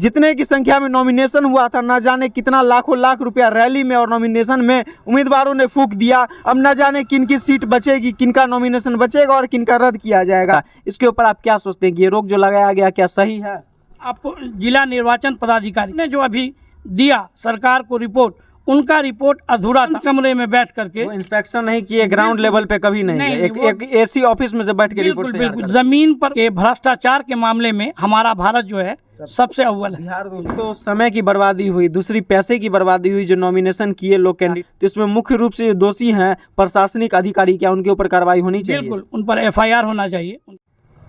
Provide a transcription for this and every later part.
जितने की संख्या में नॉमिनेशन हुआ था, ना जाने कितना लाखों लाख रुपया रैली में और नॉमिनेशन में उम्मीदवारों ने फूंक दिया। अब न जाने किन की सीट बचेगी, किनका नॉमिनेशन बचेगा और किनका रद्द किया जाएगा। इसके ऊपर आप क्या सोचते हैं कि ये रोक जो लगाया गया क्या सही है? आपको जिला निर्वाचन पदाधिकारी ने जो अभी दिया सरकार को रिपोर्ट, उनका रिपोर्ट अधूरा था। कमरे में बैठ करके वो इंस्पेक्शन नहीं किए, ग्राउंड लेवल पे कभी नहीं, एक एसी ऑफिस में से बैठ के रिपोर्ट तैयार बिल्कुल जमीन पर के भ्रष्टाचार के मामले में हमारा भारत जो है सबसे अव्वल है। बिहार दोस्तों समय की बर्बादी हुई, दूसरी पैसे की बर्बादी हुई। जो नॉमिनेशन किए लोग कैंडिडेट, तो इसमें मुख्य रूप से दोषी हैं प्रशासनिक अधिकारी, क्या उनके ऊपर कार्रवाई होनी चाहिए? बिल्कुल, उन पर FIR होना चाहिए।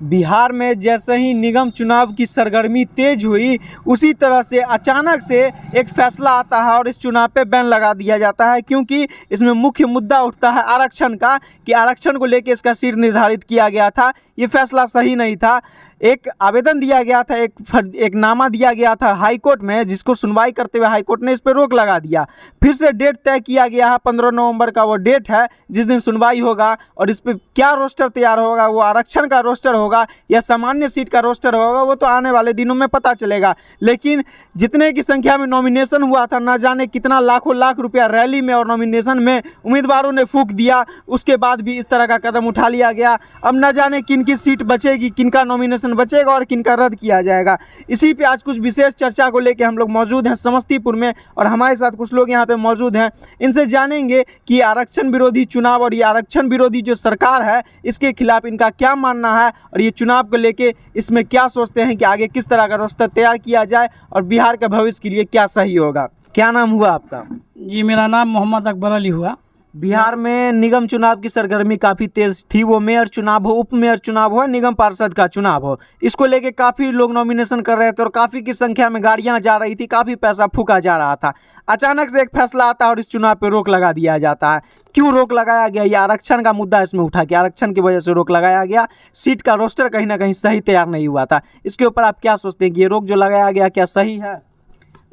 बिहार में जैसे ही निगम चुनाव की सरगर्मी तेज हुई, उसी तरह से अचानक से एक फैसला आता है और इस चुनाव पे बैन लगा दिया जाता है, क्योंकि इसमें मुख्य मुद्दा उठता है आरक्षण का, कि आरक्षण को लेकर इसका सीट निर्धारित किया गया था। ये फैसला सही नहीं था। एक आवेदन दिया गया था, एक नामा दिया गया था हाई कोर्ट में, जिसको सुनवाई करते हुए हाई कोर्ट ने इस पर रोक लगा दिया। फिर से डेट तय किया गया है, 15 नवंबर का वो डेट है जिस दिन सुनवाई होगा। और इस पर क्या रोस्टर तैयार होगा, वो आरक्षण का रोस्टर होगा या सामान्य सीट का रोस्टर होगा, वो तो आने वाले दिनों में पता चलेगा। लेकिन जितने की संख्या में नॉमिनेशन हुआ था, ना जाने कितना लाखों लाख रुपया रैली में और नॉमिनेशन में उम्मीदवारों ने फूंक दिया, उसके बाद भी इस तरह का कदम उठा लिया गया। अब न जाने किन की सीट बचेगी, किनका नॉमिनेशन बचेगा और किनका रद्द किया जाएगा। इसी पे आज कुछ विशेष चर्चा को लेकर हम लोग मौजूद हैं समस्तीपुर में, और हमारे साथ कुछ लोग यहाँ पे मौजूद हैं। इनसे जानेंगे कि आरक्षण विरोधी चुनाव और ये आरक्षण विरोधी जो सरकार है, इसके खिलाफ इनका क्या मानना है, और ये चुनाव को लेके इसमें क्या सोचते हैं कि आगे किस तरह का रास्ता तैयार किया जाए और बिहार के भविष्य के लिए क्या सही होगा। क्या नाम हुआ आपका? जी, मेरा नाम मोहम्मद अकबर अली हुआ। बिहार में निगम चुनाव की सरगर्मी काफ़ी तेज थी। वो मेयर चुनाव हो, उप मेयर चुनाव हो, निगम पार्षद का चुनाव हो, इसको लेके काफ़ी लोग नॉमिनेशन कर रहे थे और काफ़ी की संख्या में गाड़ियां जा रही थी, काफ़ी पैसा फूका जा रहा था। अचानक से एक फैसला आता है और इस चुनाव पे रोक लगा दिया जाता है। क्यों रोक लगाया गया? ये आरक्षण का मुद्दा इसमें उठा कि आरक्षण की वजह से रोक लगाया गया। सीट का रोस्टर कहीं ना कहीं सही तैयार नहीं हुआ था। इसके ऊपर आप क्या सोचते हैं कि ये रोक जो लगाया गया क्या सही है?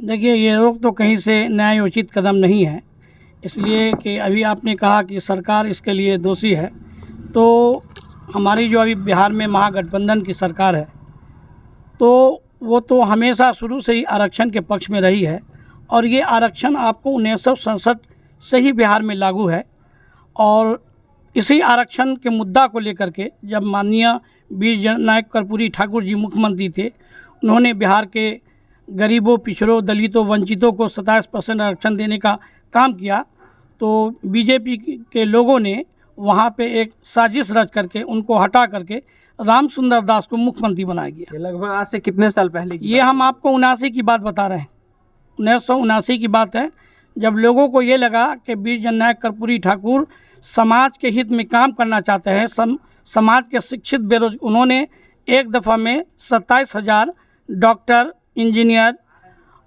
देखिए, ये रोक तो कहीं से न्यायोचित कदम नहीं है, इसलिए कि अभी आपने कहा कि सरकार इसके लिए दोषी है। तो हमारी जो अभी बिहार में महागठबंधन की सरकार है, तो वो तो हमेशा शुरू से ही आरक्षण के पक्ष में रही है, और ये आरक्षण आपको 1967 से ही बिहार में लागू है। और इसी आरक्षण के मुद्दा को लेकर के जब माननीय वीर जननायक कर्पूरी ठाकुर जी मुख्यमंत्री थे, उन्होंने बिहार के गरीबों, पिछड़ों, दलितों, वंचितों को 27% आरक्षण देने का काम किया। तो बीजेपी के लोगों ने वहाँ पे एक साजिश रच करके उनको हटा करके राम सुंदर दास को मुख्यमंत्री बनाया गया। ये लगभग आज से कितने साल पहले की ये हम आपको 79 की बात बता रहे हैं। 1979 की बात है, जब लोगों को ये लगा कि वीर जननायक कर्पूरी ठाकुर समाज के हित में काम करना चाहते हैं, समाज के शिक्षित उन्होंने एक दफ़ा में 27,000 डॉक्टर, इंजीनियर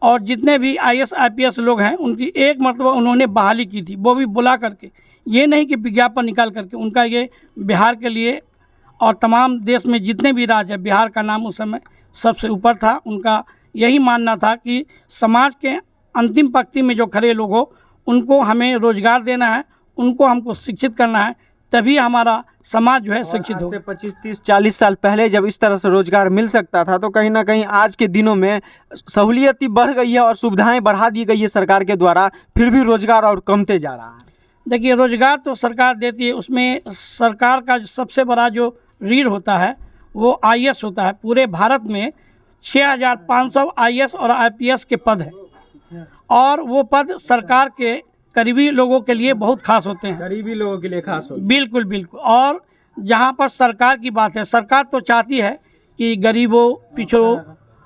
और जितने भी IAS IPS लोग हैं, उनकी एक मरतबा उन्होंने बहाली की थी, वो भी बुला करके। ये नहीं कि विज्ञापन निकाल करके। उनका ये बिहार के लिए और तमाम देश में जितने भी राज्य है, बिहार का नाम उस समय सबसे ऊपर था। उनका यही मानना था कि समाज के अंतिम पंक्ति में जो खड़े लोग हो, उनको हमें रोजगार देना है, उनको हमको शिक्षित करना है, तभी हमारा समाज जो है शिक्षित हो। 25, 30, 40 साल पहले जब इस तरह से रोजगार मिल सकता था, तो कहीं ना कहीं आज के दिनों में सहूलियत बढ़ गई है और सुविधाएं बढ़ा दी गई है सरकार के द्वारा, फिर भी रोजगार और कमते जा रहा है। देखिए, रोजगार तो सरकार देती है, उसमें सरकार का सबसे बड़ा जो रीढ़ होता है वो IAS होता है। पूरे भारत में 6,500 IAS और IPS के पद हैं, और वो पद सरकार के गरीबी लोगों के लिए बहुत खास होते हैं। गरीबी लोगों के लिए खास होते हैं। बिल्कुल बिल्कुल। और जहाँ पर सरकार की बात है, सरकार तो चाहती है कि गरीबों, पिछड़ों,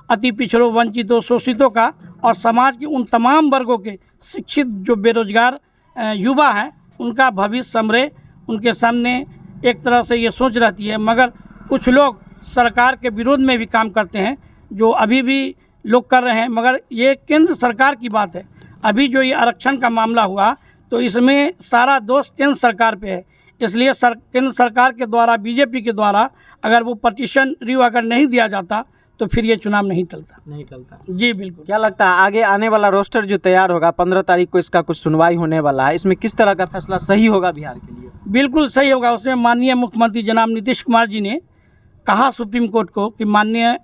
अति पिछड़ों, वंचितों, शोषितों का और समाज के उन तमाम वर्गों के शिक्षित जो बेरोजगार युवा हैं, उनका भविष्य संवरे, उनके सामने एक तरह से ये सोच रहती है। मगर कुछ लोग सरकार के विरोध में भी काम करते हैं, जो अभी भी लोग कर रहे हैं। मगर ये केंद्र सरकार की बात है। अभी जो ये आरक्षण का मामला हुआ, तो इसमें सारा दोष केंद्र सरकार पे है। इसलिए केंद्र सरकार के द्वारा, बीजेपी के द्वारा अगर वो पटिशन रिव्यू अगर नहीं दिया जाता, तो फिर ये चुनाव नहीं टलता। जी बिल्कुल। क्या लगता है आगे आने वाला रोस्टर जो तैयार होगा, 15 तारीख को इसका कुछ सुनवाई होने वाला है, इसमें किस तरह का फैसला सही होगा बिहार के लिए? बिल्कुल सही होगा। उसमें माननीय मुख्यमंत्री जनाब नीतीश कुमार जी ने कहा सुप्रीम कोर्ट को कि माननीय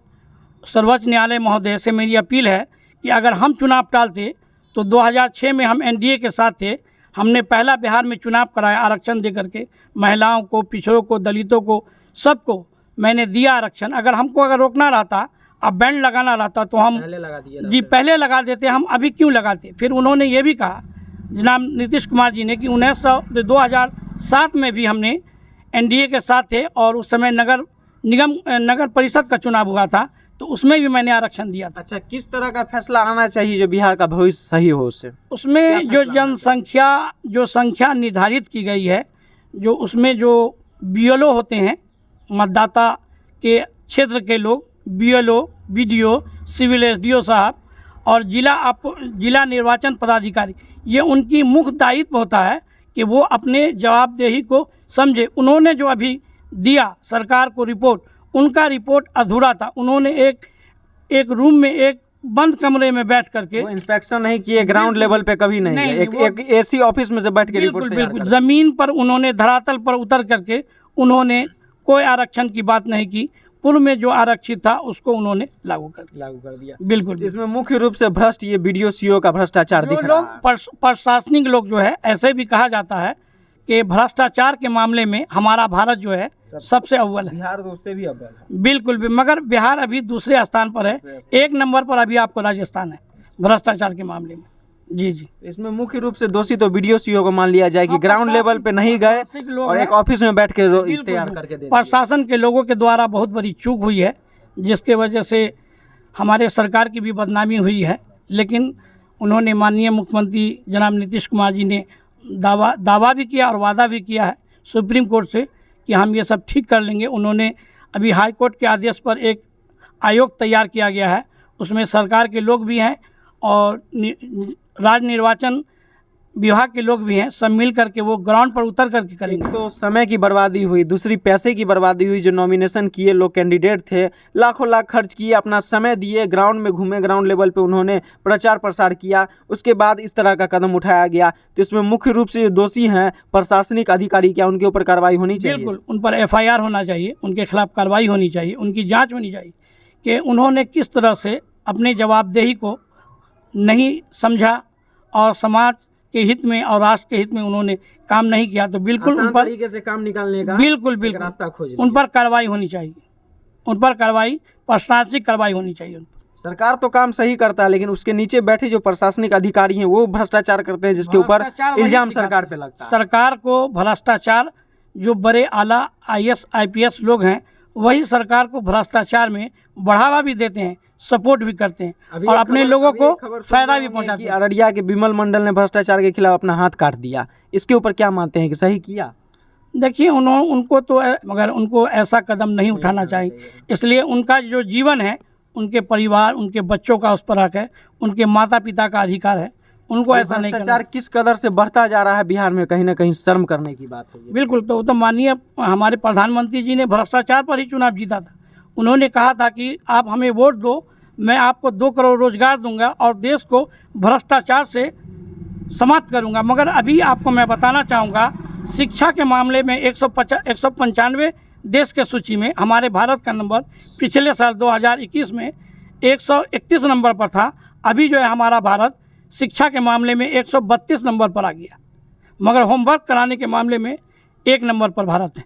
सर्वोच्च न्यायालय महोदय से मेरी अपील है कि अगर हम चुनाव टालते तो 2006 में हम एनडीए के साथ थे, हमने पहला बिहार में चुनाव कराया आरक्षण दे करके, महिलाओं को, पिछड़ों को, दलितों को, सबको मैंने दिया आरक्षण। अगर रोकना रहता, अब बैंड लगाना रहता तो हम पहले लगा दिया जी पहले लगा देते, हम अभी क्यों लगाते। फिर उन्होंने ये भी कहा जनाब नीतीश कुमार जी ने कि 2007 में भी हमने एनडीए के साथ थे और उस समय नगर परिषद का चुनाव हुआ था, तो उसमें भी मैंने आरक्षण दिया था। अच्छा, किस तरह का फैसला आना चाहिए जो बिहार का भविष्य सही हो उससे? उसमें जो संख्या निर्धारित की गई है, जो उसमें जो बीएलओ होते हैं, मतदाता के क्षेत्र के लोग, बीएलओ, बीडीओ, सिविल एसडीओ साहब और जिला निर्वाचन पदाधिकारी, ये उनकी मुख्य दायित्व होता है कि वो अपने जवाबदेही को समझे। उन्होंने जो अभी दिया सरकार को रिपोर्ट, उनका रिपोर्ट अधूरा था। उन्होंने एक रूम में एक बंद कमरे में बैठ करके इंस्पेक्शन नहीं किए, ग्राउंड लेवल पे कभी नहीं, एक एसी ऑफिस में से बैठ के रिपोर्ट तैयार बिल्कुल जमीन पर उन्होंने धरातल पर उतर करके उन्होंने कोई आरक्षण की बात नहीं की। पूर्व में जो आरक्षित था उसको उन्होंने लागू कर दिया। बिल्कुल इसमें मुख्य रूप से भ्रष्ट ये बीडीओ सीओ का भ्रष्टाचार दिख रहा है। प्रशासनिक लोग जो है, ऐसे भी कहा जाता है कि भ्रष्टाचार के मामले में हमारा भारत जो है सबसे अव्वल है। बिहार तो उससे भी अव्वल है। बिल्कुल भी, मगर बिहार अभी दूसरे स्थान पर है। 1 नंबर पर अभी आपको राजस्थान है भ्रष्टाचार के मामले में। जी इसमें मुख्य रूप से दोषी तो बीडीओ सीओ को मान लिया जाए कि ग्राउंड लेवल पे नहीं गए और एक ऑफिस में बैठ के तैयार करके दे। प्रशासन के लोगों के द्वारा बहुत बड़ी चूक हुई है, जिसके वजह से हमारे सरकार की भी बदनामी हुई है। लेकिन उन्होंने, माननीय मुख्यमंत्री जनाब नीतीश कुमार जी ने दावा भी किया और वादा भी किया है सुप्रीम कोर्ट से कि हम ये सब ठीक कर लेंगे। उन्होंने अभी हाई कोर्ट के आदेश पर एक आयोग तैयार किया गया है, उसमें सरकार के लोग भी हैं और राज्य निर्वाचन विभाग के लोग भी हैं, सब मिल करके वो ग्राउंड पर उतर करके करेंगे। तो समय की बर्बादी हुई, दूसरी पैसे की बर्बादी हुई। जो नॉमिनेशन किए लोग, कैंडिडेट थे, लाखों लाख खर्च किए, अपना समय दिए, ग्राउंड में घूमे, ग्राउंड लेवल पे उन्होंने प्रचार प्रसार किया, उसके बाद इस तरह का कदम उठाया गया। तो इसमें मुख्य रूप से जो दोषी हैं प्रशासनिक अधिकारी, क्या उनके ऊपर कार्रवाई होनी चाहिए? बिल्कुल, उन पर FIR होना चाहिए, उनके खिलाफ कार्रवाई होनी चाहिए, उनकी जाँच होनी चाहिए कि उन्होंने किस तरह से अपने जवाबदेही को नहीं समझा और समाज के हित में और राष्ट्र के हित में उन्होंने काम नहीं किया। तो बिल्कुल उन पर तरीके से काम निकालने का बिल्कुल रास्ता खोज, उन पर कार्रवाई होनी चाहिए, उन पर कार्रवाई, प्रशासनिक कार्रवाई होनी चाहिए। सरकार तो काम सही करता है, लेकिन उसके नीचे बैठे जो प्रशासनिक अधिकारी हैं वो भ्रष्टाचार करते हैं, जिसके ऊपर इल्जाम सरकार पे लगता है। सरकार को भ्रष्टाचार, जो बड़े आला IAS IPS लोग हैं, वही सरकार को भ्रष्टाचार में बढ़ावा भी देते हैं, सपोर्ट भी करते हैं और अपने लोगों को फायदा भी पहुंचाते हैं। अररिया के विमल मंडल ने भ्रष्टाचार के खिलाफ अपना हाथ काट दिया, इसके ऊपर क्या मानते हैं कि सही किया? देखिए, उनको तो, मगर उनको ऐसा कदम नहीं उठाना चाहिए। इसलिए उनका जो जीवन है, उनके परिवार, उनके बच्चों का उस पर हक है, उनके माता पिता का अधिकार है, उनको ऐसा नहीं करना। भ्रष्टाचार किस कदर से बढ़ता जा रहा है बिहार में, कहीं ना कहीं शर्म करने की बात है। बिल्कुल, तो माननीय हमारे प्रधानमंत्री जी ने भ्रष्टाचार पर ही चुनाव जीता था। उन्होंने कहा था कि आप हमें वोट दो, मैं आपको 2 करोड़ रोजगार दूंगा और देश को भ्रष्टाचार से समाप्त करूंगा। मगर अभी आपको मैं बताना चाहूँगा, शिक्षा के मामले में 195 देश के सूची में हमारे भारत का नंबर पिछले साल 2021 में 131 नंबर पर था। अभी जो है हमारा भारत शिक्षा के मामले में 132 नंबर पर आ गया, मगर होमवर्क कराने के मामले में 1 नंबर पर भारत है।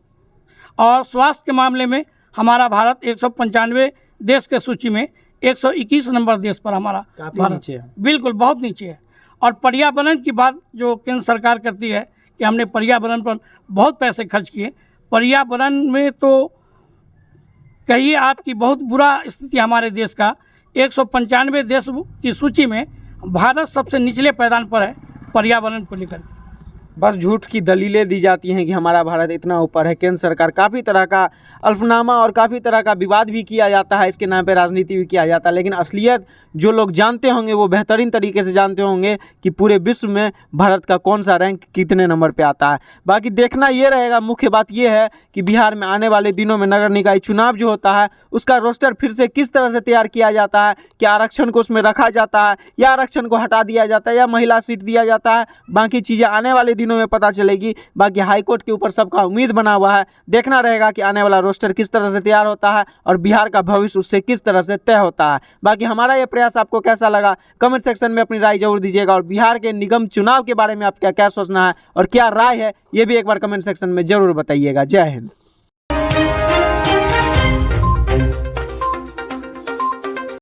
और स्वास्थ्य के मामले में हमारा भारत 195 देश के सूची में 121 नंबर देश पर हमारा भारत नीचे है। बिल्कुल बहुत नीचे है। और पर्यावरण की बात जो केंद्र सरकार करती है कि हमने पर्यावरण पर बहुत पैसे खर्च किए, पर्यावरण में तो कहिए आपकी बहुत बुरा स्थिति हमारे देश का। 195 देश की सूची में भारत सबसे निचले पैदान पर है पर्यावरण को लेकर। बस झूठ की दलीलें दी जाती हैं कि हमारा भारत इतना ऊपर है। केंद्र सरकार काफ़ी तरह का अल्फनामा और काफ़ी तरह का विवाद भी किया जाता है, इसके नाम पे राजनीति भी किया जाता है। लेकिन असलियत जो लोग जानते होंगे वो बेहतरीन तरीके से जानते होंगे कि पूरे विश्व में भारत का कौन सा रैंक कितने नंबर पे आता है। बाकी देखना ये रहेगा, मुख्य बात ये है कि बिहार में आने वाले दिनों में नगर निकाय चुनाव जो होता है उसका रोस्टर फिर से किस तरह से तैयार किया जाता है, क्या आरक्षण को उसमें रखा जाता है या आरक्षण को हटा दिया जाता है या महिला सीट दिया जाता है। बाकी चीज़ें आने वाले दिनों में पता चलेगी। बाकी हाईकोर्ट के ऊपर सबका उम्मीद बना हुआ है, देखना रहेगा कि आने वाला रोस्टर किस तरह से तैयार होता है और बिहार का भविष्य उससे किस तरह से तय होता है। बाकी हमारा ये प्रयास आपको कैसा लगा कमेंट सेक्शन में अपनी राय जरूर दीजिएगा, और बिहार के निगम चुनाव के बारे में आपका क्या सोचना है और क्या राय है ये भी एक बार कमेंट सेक्शन में जरूर बताइएगा। जय हिंद।